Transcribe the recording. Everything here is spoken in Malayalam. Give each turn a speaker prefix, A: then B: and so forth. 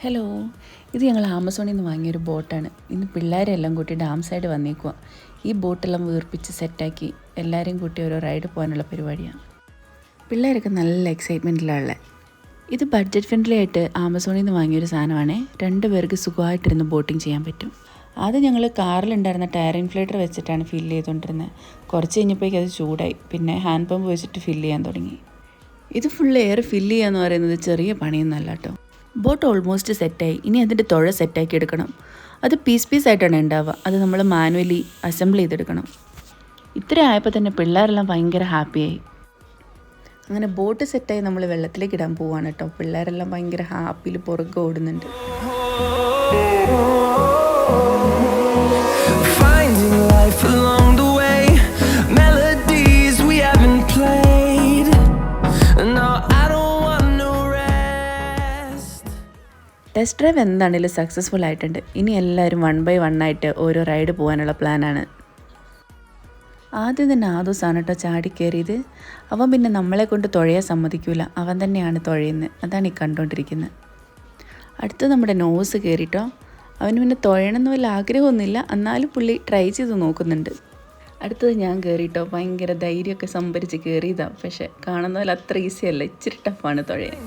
A: ഹലോ, ഇത് ഞങ്ങൾ ആമസോണിൽ നിന്ന് വാങ്ങിയൊരു ബോട്ടാണ്. ഇന്ന് പിള്ളേരെല്ലാം കൂട്ടി ഡാം സൈഡ് വന്നേക്കുക. ഈ ബോട്ടെല്ലാം വീർപ്പിച്ച് സെറ്റാക്കി എല്ലാവരെയും കൂട്ടി ഓരോ റൈഡ് പോകാനുള്ള പരിപാടിയാണ്. പിള്ളേരൊക്കെ നല്ല എക്സൈറ്റ്മെൻറ്റിലുള്ള. ഇത് ബഡ്ജറ്റ് ഫ്രണ്ട്ലി ആയിട്ട് ആമസോണിൽ നിന്ന് വാങ്ങിയൊരു സാധനമാണ്. 2 പേർക്ക് സുഖമായിട്ടിരുന്ന് ബോട്ടിങ് ചെയ്യാൻ പറ്റും. ആദ്യം ഞങ്ങൾ കാറിലുണ്ടായിരുന്ന ടയർ ഇൻഫ്ലേറ്റർ വെച്ചിട്ടാണ് ഫില്ല് ചെയ്തുകൊണ്ടിരുന്നത്. കുറച്ച് കഴിഞ്ഞപ്പോഴേക്കും അത് ചൂടായി. പിന്നെ ഹാൻഡ് പമ്പ് വെച്ചിട്ട് ഫില്ല് ചെയ്യാൻ തുടങ്ങി. ഇത് ഫുൾ എയർ ഫില്ല് ചെയ്യുക എന്ന് പറയുന്നത് ചെറിയ പണിയൊന്നുമല്ല കേട്ടോ. ബോട്ട് ഓൾമോസ്റ്റ് സെറ്റായി. ഇനി അതിൻ്റെ തുഴ സെറ്റാക്കി എടുക്കണം. അത് പീസ് ആയിട്ടാണ് ഉണ്ടാവുക. അത് നമ്മൾ മാനുവലി അസംബിൾ ചെയ്തെടുക്കണം. ഇത്ര ആയപ്പോൾ തന്നെ പിള്ളേരെല്ലാം ഭയങ്കര ഹാപ്പിയായി. അങ്ങനെ ബോട്ട് സെറ്റായി നമ്മൾ വെള്ളത്തിലേക്ക് ഇടാൻ പോവാണ് കേട്ടോ. പിള്ളേരെല്ലാം ഭയങ്കര ഹാപ്പിയിൽ പുറകെ ഓടുന്നുണ്ട്. ടെസ്റ്റ് ഡ്രൈവ് എന്താണെങ്കിലും സക്സസ്ഫുൾ ആയിട്ടുണ്ട്. ഇനി എല്ലാവരും 1 by 1 ആയിട്ട് ഓരോ റൈഡ് പോകാനുള്ള പ്ലാനാണ്. ആദ്യം തന്നെ ആദൂസാണ് കേട്ടോ ചാടി കയറിയത്. അവൻ പിന്നെ നമ്മളെ കൊണ്ട് തുഴയാൻ സമ്മതിക്കില്ല. അവൻ തന്നെയാണ് തുഴയുന്നത്. അതാണ് ഈ കണ്ടുകൊണ്ടിരിക്കുന്നത്. അടുത്ത് നമ്മുടെ നോസ് കയറിട്ടോ. അവന് പിന്നെ തുഴയണമെന്ന് വല്ല ആഗ്രഹമൊന്നുമില്ല, എന്നാലും പുള്ളി ട്രൈ ചെയ്ത് നോക്കുന്നുണ്ട്. അടുത്തത് ഞാൻ കയറിയിട്ടോ. ഭയങ്കര ധൈര്യമൊക്കെ സംഭരിച്ച് കയറിയതാണ്. പക്ഷേ കാണുന്ന പോലെ അത്ര ഈസി അല്ല, ഇച്ചിരി ടഫാണ് തുഴയാൻ.